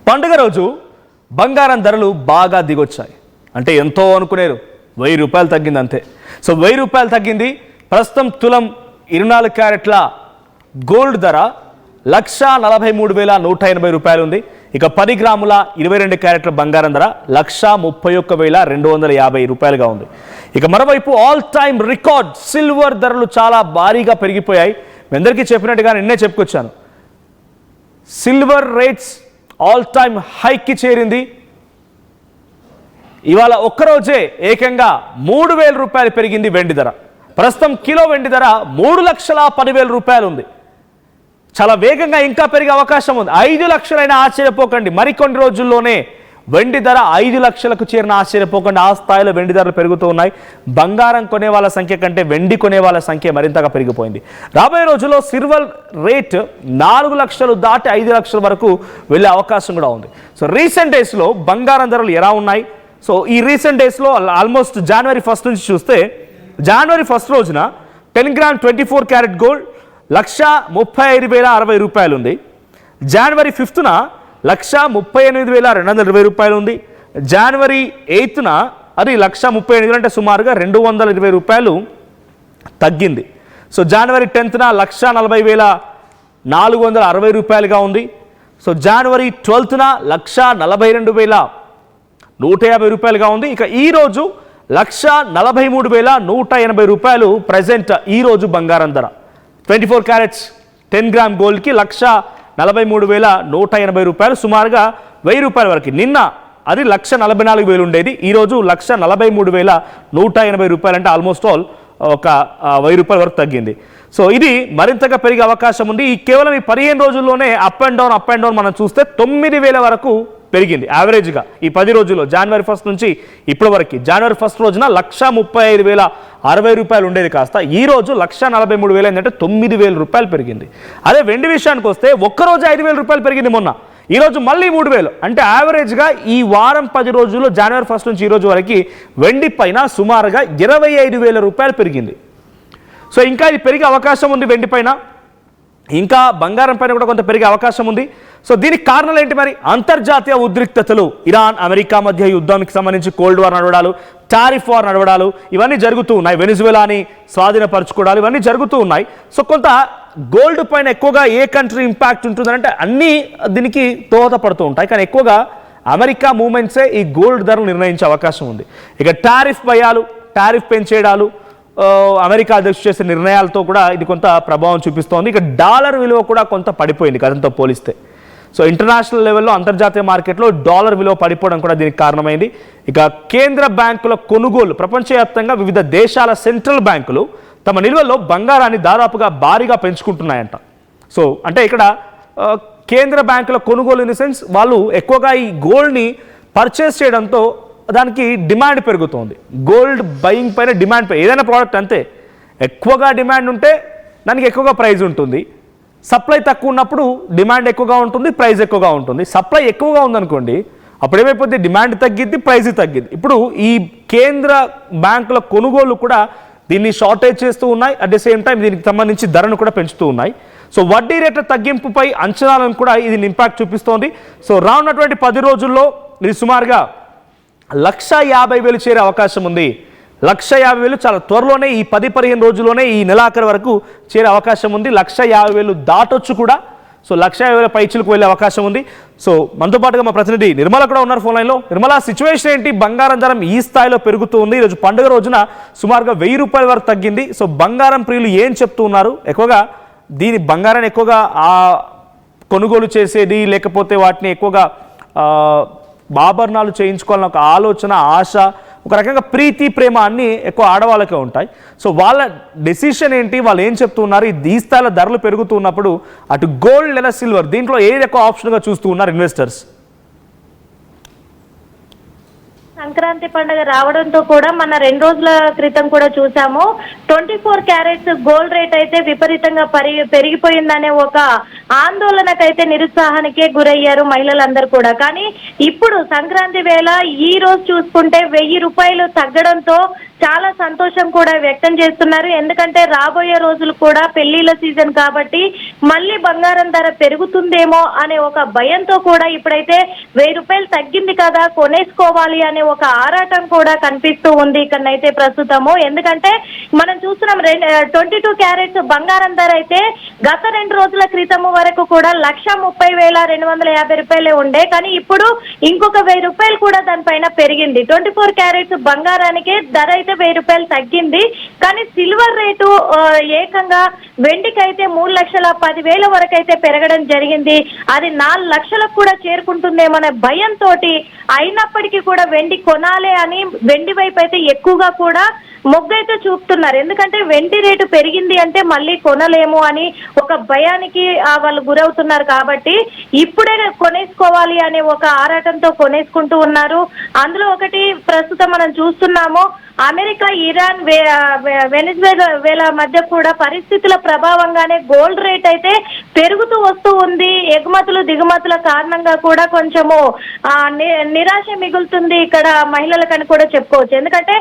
పండుగ రోజు బంగారం ధరలు బాగా దిగొచ్చాయి. అంటే ఎంతో అనుకునేరు, 1000 రూపాయలు తగ్గింది అంతే. సో 1000 రూపాయలు తగ్గింది. ప్రస్తుతం తులం 24 క్యారెట్ల గోల్డ్ ధర 1,43,180 రూపాయలు ఉంది. ఇక 10 గ్రాముల 22 క్యారెట్ల బంగారం ధర 1,31,250 రూపాయలుగా ఉంది. ఇక మరోవైపు ఆల్ టైమ్ రికార్డ్ సిల్వర్ ధరలు చాలా భారీగా పెరిగిపోయాయి. మీ అందరికీ చెప్పినట్టుగా నిన్నే చెప్పుకొచ్చాను, సిల్వర్ రేట్స్ ఆల్ టైమ్ హైకి చేరింది. ఇవాళ ఒక్కరోజే ఏకంగా 3,000 రూపాయలు పెరిగింది వెండి ధర. ప్రస్తుతం కిలో వెండి ధర 3,10,000 రూపాయలు ఉంది. చాలా వేగంగా ఇంకా పెరిగే అవకాశం ఉంది. 5 లక్షలైనా ఆశ్చర్యపోకండి, మరికొన్ని రోజుల్లోనే వెండి ధర 5 లక్షలకు చేరిన ఆశ్చర్యపోకండి. ఆ స్థాయిలో వెండి ధరలు పెరుగుతూ ఉన్నాయి. బంగారం కొనే వాళ్ళ సంఖ్య కంటే వెండి కొనే వాళ్ళ సంఖ్య మరింతగా పెరిగిపోయింది. రాబోయే రోజుల్లో సిల్వర్ రేట్ 4 లక్షలు దాటి 5 లక్షల వరకు వెళ్ళే అవకాశం కూడా ఉంది. సో రీసెంట్ డేస్లో బంగారం ధరలు ఎలా ఉన్నాయి? సో ఈ రీసెంట్ డేస్లో ఆల్మోస్ట్ జనవరి 1 నుంచి చూస్తే, జనవరి 1 రోజున 10 గ్రామ్ 24 క్యారెట్ గోల్డ్ 1,35,060 రూపాయలు ఉంది. జనవరి 5న 1,38,220 రూపాయలు ఉంది. జనవరి 8న అది 1,38,000 అంటే సుమారుగా 220 రూపాయలు తగ్గింది. సో జనవరి 10న 1,40,460 రూపాయలుగా ఉంది. సో జనవరి 12న 1,42,150 రూపాయలుగా ఉంది. ఇక ఈరోజు 1,43,180 రూపాయలు ప్రజెంట్ ఈరోజు బంగారం ధర. 24 క్యారెట్స్ 10 గ్రామ్ గోల్డ్కి 1,43,180 రూపాయలు, సుమారుగా 1000 రూపాయల వరకు. నిన్న అది 1,44,000 ఉండేది, ఈరోజు 1,43,180 రూపాయలు, అంటే ఆల్మోస్ట్ ఆల్ ఒక 1000 రూపాయల వరకు తగ్గింది. సో ఇది మరింతగా పెరిగే అవకాశం ఉంది. ఈ కేవలం ఈ 15 రోజుల్లోనే అప్ అండ్ డౌన్ మనం చూస్తే 9,000 వరకు పెరిగింది యావరేజ్గా ఈ 10 రోజుల్లో. జనవరి 1 నుంచి ఇప్పటి వరకు జనవరి 1 రోజున 1,35,060 రూపాయలు ఉండేది కాస్త ఈరోజు 1,43,000 ఏంటంటే 9,000 రూపాయలు పెరిగింది. అదే వెండి విషయానికి వస్తే ఒక్కరోజు 5,000 రూపాయలు పెరిగింది మొన్న, ఈరోజు మళ్ళీ 3,000. అంటే యావరేజ్గా ఈ వారం 10 రోజుల్లో జనవరి 1 నుంచి ఈ రోజు వరకు వెండి పైన సుమారుగా 25,000 రూపాయలు పెరిగింది. సో ఇంకా ఇది పెరిగే అవకాశం ఉంది. వెండి పైన ఇంకా బంగారం పైన కూడా కొంత పెరిగే అవకాశం ఉంది. సో దీనికి కారణాలు ఏంటి మరి? అంతర్జాతీయ ఉద్రిక్తతలు, ఇరాన్ అమెరికా మధ్య యుద్ధానికి సంబంధించి కోల్డ్ వార్ నడవడాలు, టారిఫ్ వార్ నడవడాలు, ఇవన్నీ జరుగుతూ ఉన్నాయి. వెనిజువెలాని స్వాధీనపరచుకోవడాలు, ఇవన్నీ జరుగుతూ ఉన్నాయి. సో కొంత గోల్డ్ పైన ఎక్కువగా ఏ కంట్రీ ఇంపాక్ట్ ఉంటుందంటే అన్నీ దీనికి దోహదపడుతూ ఉంటాయి. కానీ ఎక్కువగా అమెరికా మూమెంట్సే ఈ గోల్డ్ ధరలు నిర్ణయించే అవకాశం ఉంది. ఇక టారిఫ్ భయాలు, టారిఫ్ పెంచేయడాలు, అమెరికా అధ్యక్షుడు చేసే నిర్ణయాలతో కూడా ఇది కొంత ప్రభావం చూపిస్తోంది. ఇక డాలర్ విలువ కూడా కొంత పడిపోయింది గతంతో పోలిస్తే. సో ఇంటర్నేషనల్ లెవెల్లో అంతర్జాతీయ మార్కెట్లో డాలర్ విలువ పడిపోవడం కూడా దీనికి కారణమైంది. ఇక కేంద్ర బ్యాంకుల కొనుగోలు, ప్రపంచవ్యాప్తంగా వివిధ దేశాల సెంట్రల్ బ్యాంకులు తమ నిల్వల్లో బంగారాన్ని దాదాపుగా భారీగా పెంచుకుంటున్నాయంట. సో అంటే ఇక్కడ కేంద్ర బ్యాంకుల కొనుగోలు ఇన్ ది సెన్స్ వాళ్ళు ఎక్కువగా ఈ గోల్డ్ని పర్చేస్ చేయడంతో దానికి డిమాండ్ పెరుగుతోంది. గోల్డ్ బయింగ్ పైన డిమాండ్, ఏదైనా ప్రోడక్ట్ అంతే, ఎక్కువగా డిమాండ్ ఉంటే దానికి ఎక్కువగా ప్రైస్ ఉంటుంది. సప్లై తక్కువ ఉన్నప్పుడు డిమాండ్ ఎక్కువగా ఉంటుంది, ప్రైస్ ఎక్కువగా ఉంటుంది. సప్లై ఎక్కువగా ఉందనుకోండి, అప్పుడు ఏమైపోద్ది, డిమాండ్ తగ్గిద్ది, ప్రైస్ తగ్గిద్ది. ఇప్పుడు ఈ కేంద్ర బ్యాంకుల కొనుగోలు కూడా దీన్ని షార్టేజ్ చేస్తూ ఉన్నాయి. అట్ ది సేమ్ టైం దీనికి సంబంధించి ధరను కూడా పెంచుతూ ఉన్నాయి. సో వడ్డీ రేట్ల తగ్గింపుపై అంచనాలను కూడా ఇది ఇంపాక్ట్ చూపిస్తోంది. సో రానున్నటువంటి 10 రోజుల్లో ఇది సుమారుగా 1,50,000 చేరే అవకాశం ఉంది. 1,50,000 చాలా త్వరలోనే, ఈ 10-15 రోజుల్లోనే ఈ నెలాఖరు వరకు చేరే అవకాశం ఉంది. 1,50,000 దాటొచ్చు కూడా. సో 1,50,000 పైచులకు వెళ్ళే అవకాశం ఉంది. సో మనతో పాటుగా మా ప్రతినిధి నిర్మల కూడా ఉన్నారు ఫోన్ లైన్లో. నిర్మల, సిచ్యువేషన్ ఏంటి? బంగారం ధరం ఈ స్థాయిలో పెరుగుతూ ఉంది. ఈరోజు పండుగ రోజున సుమారుగా 1,000 రూపాయల వరకు తగ్గింది. సో బంగారం ప్రియులు ఏం చెప్తూ ఉన్నారు? ఎక్కువగా దీని బంగారాన్ని ఎక్కువగా కొనుగోలు చేసేది, లేకపోతే వాటిని ఎక్కువగా ఆభరణాలు చేయించుకోవాలని ఒక ఆలోచన, ఆశ, ఒక రకంగా ప్రీతి, ప్రేమ అన్నీ ఎక్కువ ఆడవాళ్ళకే ఉంటాయి. సో వాళ్ళ డెసిషన్ ఏంటి? వాళ్ళు ఏం చెప్తున్నారు? ఈ స్థాయిలో ధరలు పెరుగుతూ ఉన్నప్పుడు అటు గోల్డ్ లేదా సిల్వర్, దీంట్లో ఏది ఎక్కువ ఆప్షన్గా చూస్తూ ఉన్నారు ఇన్వెస్టర్స్? సంక్రాంతి పండుగ రావడంతో కూడా మన 2 రోజుల క్రితం కూడా చూసాము 24 క్యారెట్స్ గోల్డ్ రేట్ అయితే విపరీతంగా పెరిగిపోయిందనే ఒక ఆందోళనకైతే నిరుత్సాహానికే గురయ్యారు మహిళలందరూ కూడా. కానీ ఇప్పుడు సంక్రాంతి వేళ ఈ రోజు చూసుకుంటే 1000 రూపాయలు తగ్గడంతో చాలా సంతోషం కూడా వ్యక్తం చేస్తున్నారు. ఎందుకంటే రాబోయే రోజులు కూడా పెళ్లిళ్ళ సీజన్ కాబట్టి మళ్ళీ బంగారం ధర పెరుగుతుందేమో అనే ఒక భయంతో కూడా ఇప్పుడైతే 1000 రూపాయలు తగ్గింది కదా కొనేసుకోవాలి అనే ఒక ఆరాటం కూడా కనిపిస్తూ ఉంది ఇక్కడనైతే ప్రస్తుతము. ఎందుకంటే మనం చూస్తున్నాం 22 క్యారెట్స్ బంగారం ధర అయితే గత 2 రోజుల క్రితము వరకు కూడా 1,30,250 రూపాయలే ఉండే. కానీ ఇప్పుడు ఇంకొక 1000 రూపాయలు కూడా దానిపైన పెరిగింది. 24 క్యారెట్స్ బంగారానికి ధర అయితే 1000 రూపాయలు తగ్గింది. కానీ సిల్వర్ రేటు ఏకంగా వెండికైతే 3,10,000 వరకు అయితే పెరగడం జరిగింది. అది 4 లక్షలకు కూడా చేరుకుంటుందేమనే భయంతో అయినప్పటికీ కూడా వెండి కొనాలి అని వెండి వైపు అయితే ఎక్కువగా కూడా మొగ్గైతే చూపుతున్నారు. ఎందుకంటే వెండి రేటు పెరిగింది అంటే మళ్ళీ కొనలేము అని ఒక భయానికి వాళ్ళు గురవుతున్నారు. కాబట్టి ఇప్పుడే కొనేసుకోవాలి అనే ఒక ఆరాటంతో కొనేసుకుంటూ ఉన్నారు. అందులో ఒకటి ప్రస్తుతం మనం చూస్తున్నాము, అమెరికా, ఇరాన్, వెనిజువేలా మధ్య కూడా పరిస్థితుల ప్రభావంగానే గోల్డ్ రేట్ అయితే పెరుగుతూ వస్తూ ఉంది. ఎగుమతులు దిగుమతుల కారణంగా కూడా కొంచెము నిరాశ మిగులుతుంది ఇక్కడ మహిళలకని కూడా చెప్పుకోవచ్చు. ఎందుకంటే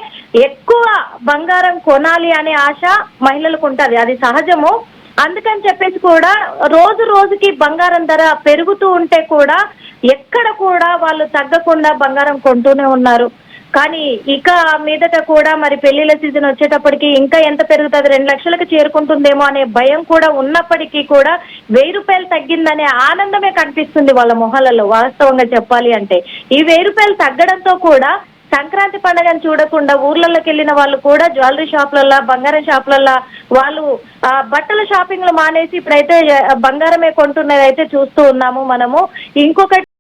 ఎక్కువ బంగారం కొనాలి అనే ఆశ మహిళలకు ఉంటుంది, అది సహజము. అందుకని చెప్పేసి కూడా రోజు రోజుకి బంగారం ధర పెరుగుతూ ఉంటే కూడా ఎక్కడ కూడా వాళ్ళు తగ్గకుండా బంగారం కొంటూనే ఉన్నారు. కానీ ఇక మీదట కూడా మరి పెళ్లిళ్ళ సీజన్ వచ్చేటప్పటికి ఇంకా ఎంత పెరుగుతుంది, 2 లక్షలకు చేరుకుంటుందేమో అనే భయం కూడా ఉన్నప్పటికీ కూడా 1000 రూపాయలు తగ్గిందనే ఆనందమే కనిపిస్తుంది వాళ్ళ మొహాలలో. వాస్తవంగా చెప్పాలి అంటే ఈ 1000 రూపాయలు తగ్గడంతో కూడా సంక్రాంతి పండుగను చూడకుండా ఊర్లలోకి వెళ్ళిన వాళ్ళు కూడా జ్యువెలరీ షాపులలో, బంగారం షాపులలో వాళ్ళు బట్టల షాపింగ్లు మానేసి ఇప్పుడైతే బంగారమే కొంటున్నది అయితే చూస్తూ ఉన్నాము మనము. ఇంకొకటి